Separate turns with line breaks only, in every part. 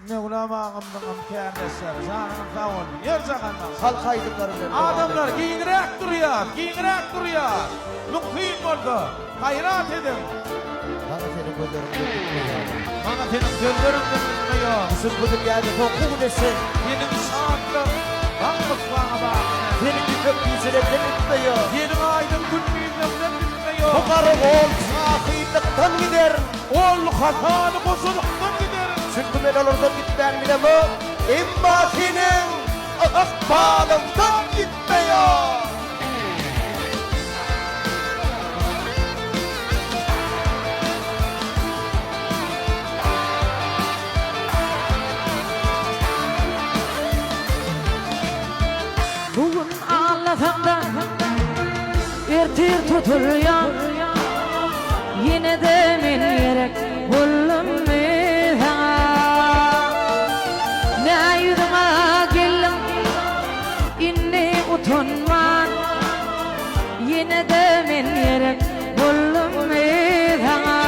Ne ulamağımdan kârnesler, zanın kavun, yer zagandan.
Halk aydınlarından.
Adamlar giyinirek duruyor. Lukuyun oldu, hayrat edin.
Bana senin gözlerin dökülmüyor.
Bana senin gözlerin dökülmüyor.
Bizim bu dünyada tokum desin.
Benim şahatlık, baklık bana bak.
Senin bir gökyüzüne denetmiyor.
Benim aydın günlüğünden denetmiyor.
Kokarı ol, sahiplikten gider.
Ol hatalı bozuluktan gider.
Çünkü ben olurdan gitmem bilemem. Emma senin akbalımdan gitmiyor.
Bugün ağlasam ertir tutuluyor. Yine de men gerek buldum ben sana. Ne yüzüme geldim inni utanman. Yine de men gerek buldum ben sana.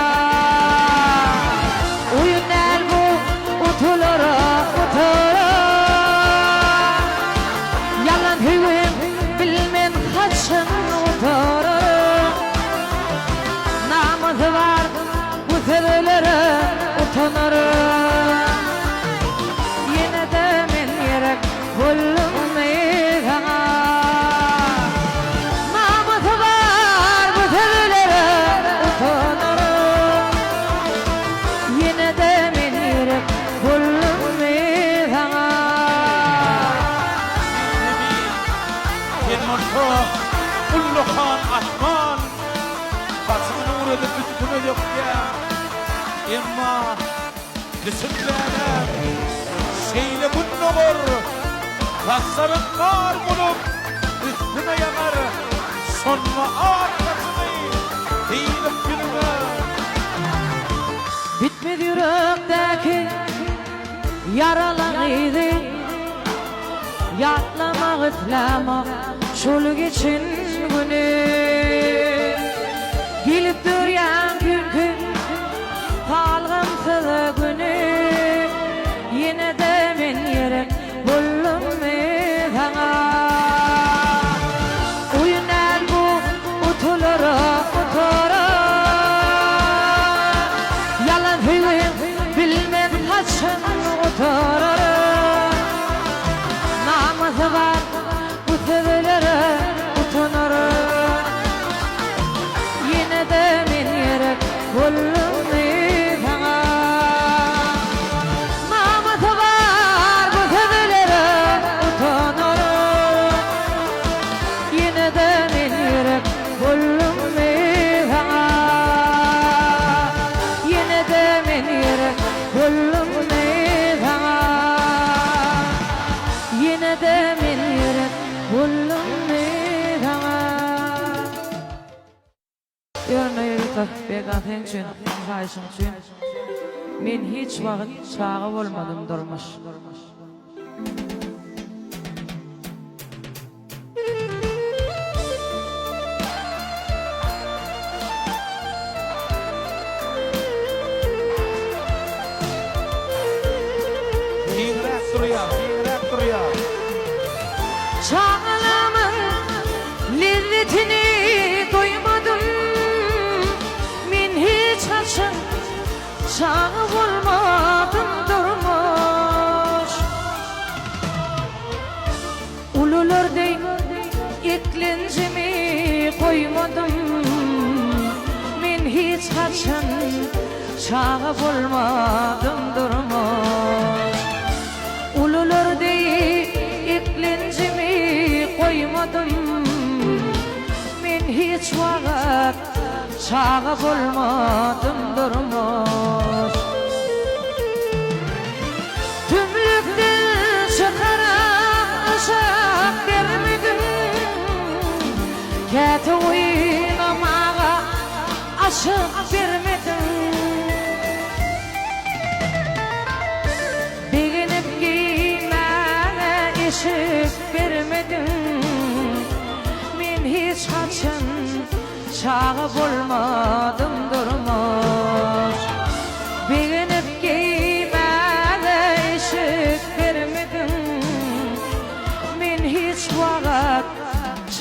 Oyun el bu utulara. Yalan hüvüm bilmen kaçın utanırım. Namazı var bu sebeplere utanırım. Yine de men gerek buldum sana. Namazı var bu sebeplere utanırım. Yine de men gerek buldum sana.
Kullu kan atman basını uğradı bütünü yok ya. Emma düşünlerim şeyle bunun olur. Kaslarım var bulup üstüme yanar. Sonra arkasını değilim günüme.
Bitmedi yürekteki yaralarıydı. Yatlamak, ütlemek, şol geçin günü. Gelip duryan günkü, kalgımsız günü. Yine de men gerek buldum sana. Oyun el bu utulara. Yalan hüvüm bilmem kaçın utanırım. Namazı var bu sebeplere utanırım. Yine de men gerek buldum sana. Namazı var bu sebeplere utanırım. Yine de men gerek buldum sana. Yine de men gerek buldum sana. Yine de men gerek buldum sana. Örneğin begaten için, karşım için men hiç vakit çağı olmadım durmuş.
Giyinirek duruyor.
Çağlamın lezzetini doymadım. Men hiç açın çağı olmadım durmuş. Ulular dey eklencimi koymadım. Men hiç açın çağı olmadım durmuş. Ulular dey eklencimi koymadım. Men hiç vakit çağı bulmadım durmuş. Tümlükten çıkarak ışık vermedim. Keti oynamağa aşık vermedim. Beğenip giymene eşik vermedim. Men hiç kaçın çağı bulmadım durmuş. Beğenip giymene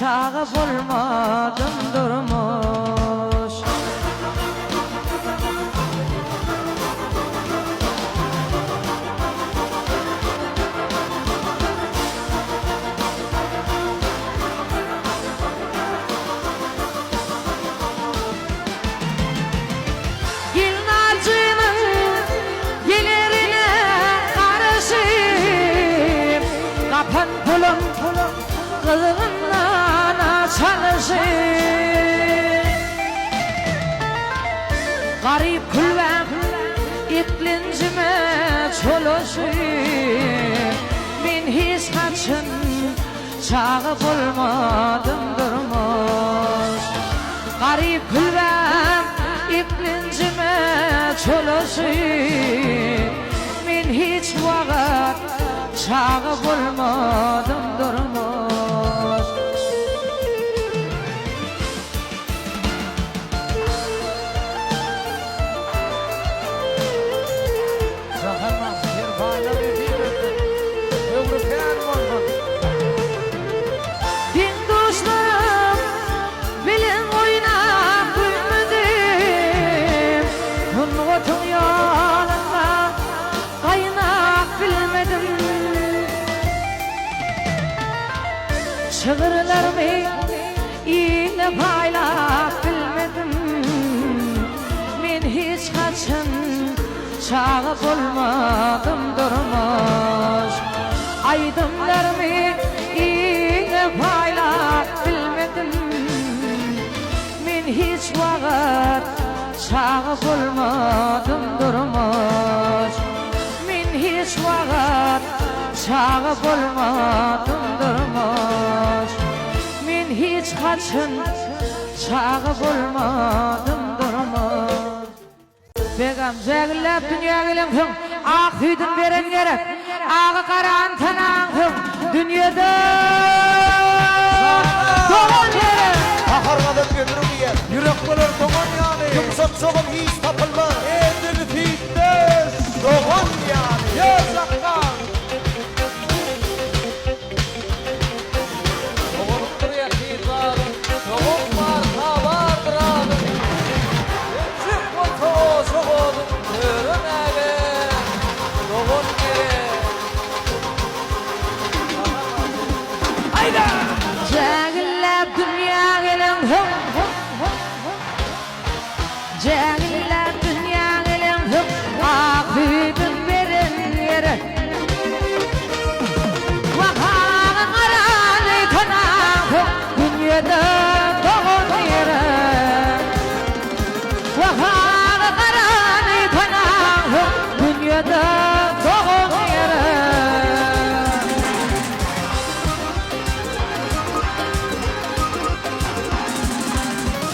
çağı bulmadım durmuş. Gülnacının gelirine karışıp kapan pulum kılığından çalışıp garip kulvem iklincime çoluşup min hiç kaçın çağı bulmadım durmuş. Garip kulvem iklincime çoluşup min hiç vakit çağı bulmadım durmuş.
Sakınmaz bir fayda bir Övrüken olsun.
Din dostlarım bilin oynap gülmedim. Bunun yolunda kaynak bilmedim. Çığırlarımı iğne paylap bilmedim. Min hiç kaçın çağı bulmadım durmuş. Aydınlarımı iğne paylap bilmedim. Min hiç vakit çağı bulmadım durmuş. Min hiç vakit çağı bulmadım durmuş. Min hiç kaçın çağı bulmadım durmuş. Begam zegillep dünya gelemsin, ak hüydün veren gerek, ağı karan tanağın dünyada doğan yere.
Aharmadan gömürüm diye.
Yürekler doğan yani.
Yumuşak soğum hiç tapılmaz.
Edil fitnes.
Doğan yani.
Yazaktan. Doğumdur yakîtladım. Doğum varsa vardır adım. Çık olsa soğudum. Törünege. Doğum gerek. Hayda.
Zegillep dünya gelemsin, zegillep dünya gelemsin, ak hüydün veren yere. Vakağın karanı tanağın dünyada doğan yere. Vakağın karanı tanağın dünyada doğan yere.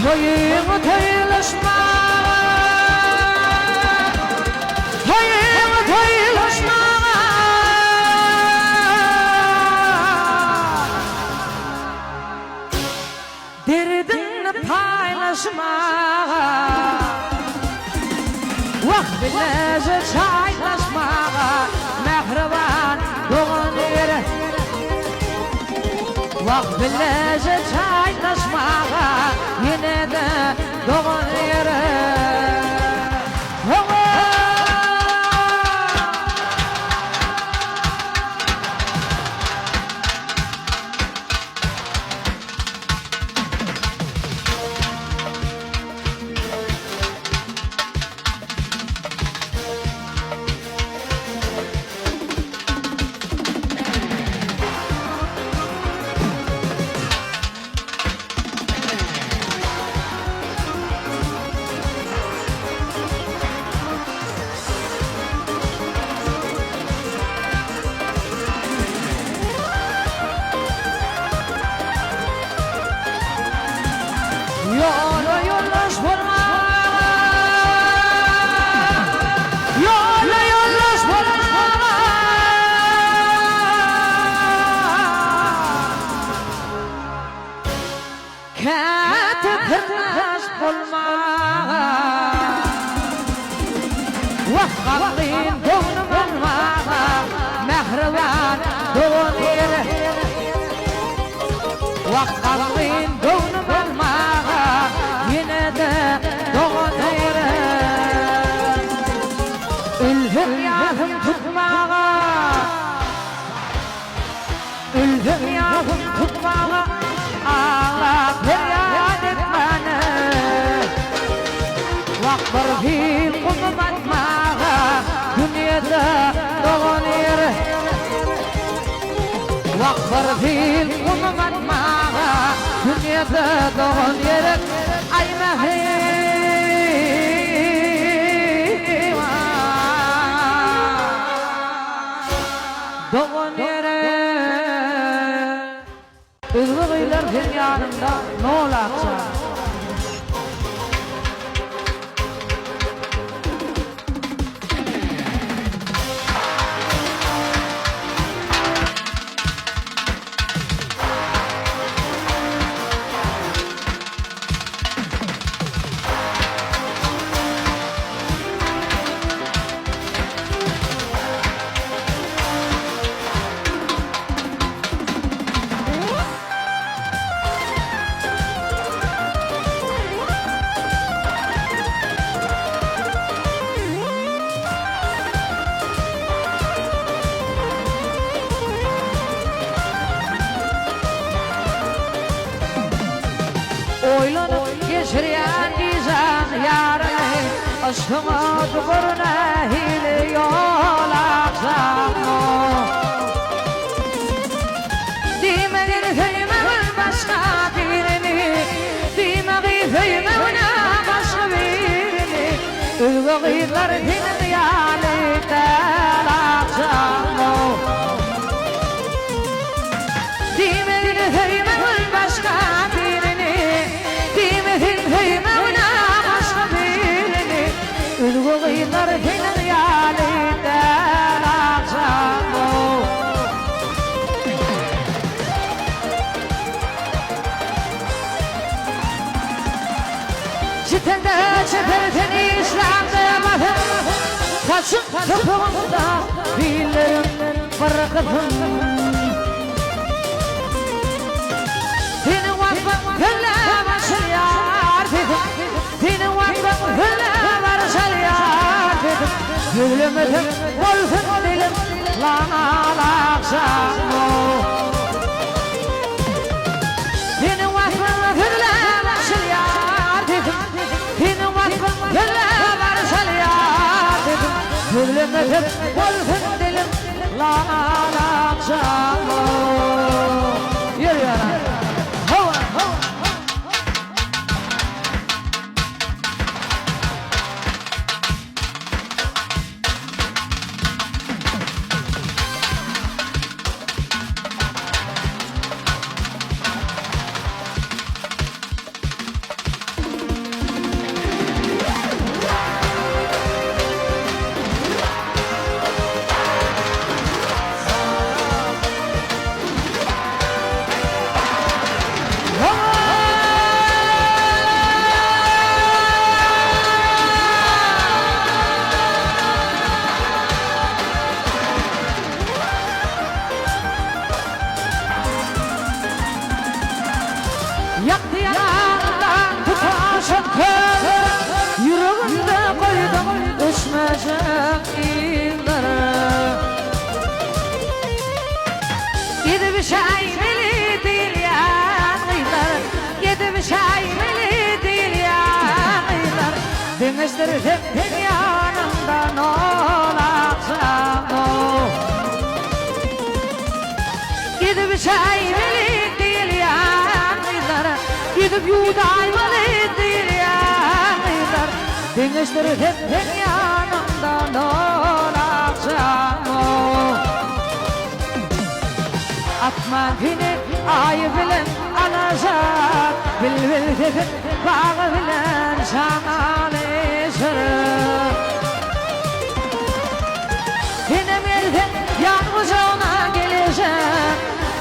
Toyumu toyulaşma, toyumu toyulaşma. Derdini paylaşma, vakt bilece çaylaşma. Mehriban doğan yere, vakt bilece çaylaşma. Yine de doğan yere. Yola yollaş olma, yola yollaş olma. Kâti kırnaş olma. Vakkalıyım doğnum olma. Mehriban doğun yere. Vakkalıyım yakın tutmağa, öldüm yakın tutmağa, ağla feryat etmene. Vakbar fil kumu batmağa, dünyada doğan yeri. Vakbar fil kumu batmağa, dünyada doğan yeri. Ay doğan yere ızgıylar dünyanında ne olacak? Oylanıp geçiren dizem yarını, aşkıma duvarına hile yol açsam o. Demedir feymemin başka birini, demedir feymemin başka birini. Ülgüler din diyaletten açsam o. Demedir feymemin başka Ülgüler dinin yâlinden akşam o. Çitende çeperteni İslam'da kaçın topuğunda billerim bırakıdım. Dinin vakfı gülle başlıyor dedim. Dinin vakfı gülle Gülümüzün olsun dilim lan akşam o. Dinin vakfını gülle başlıyor dedim. Dinin vakfını gülle başlıyor dedim. Gülümüzün olsun dilim lan akşam o. Yürü yana. Yaktı yanağından tutaşıp yüreğimde koydum düşmeyecek yılları. Yedi bir şey beli değil ya kıyılar, yedi bir şey beli değil ya kıyılar. Denizdir hep yanımdan olaksam o. Yedi bir şey beli değil ya kıyılar, gidip yudaymalı değil ya kıyılar. Denizdir hep yanımdan olaksam o. Atma beni ay bilen alacak, bilbil tepin bağı bilen şanalışır. Benim elden yalnız ona geleceğim,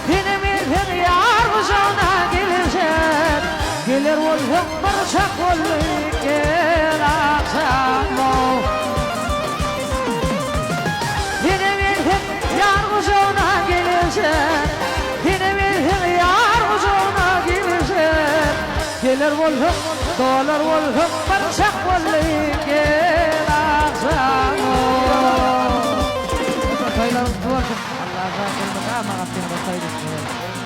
benim elden yalnız ona geleceğim. Gelir oldum barışak oldum gel akşam o. Benim elden yalnız ona geleceğim, benim elden yalnız ona geleceğim. Gelir oldum dolar oldum barışak oldum gel akşam o. Çaylarımız varsa Allah'a emanet olun. Ama kapıyı da saydık.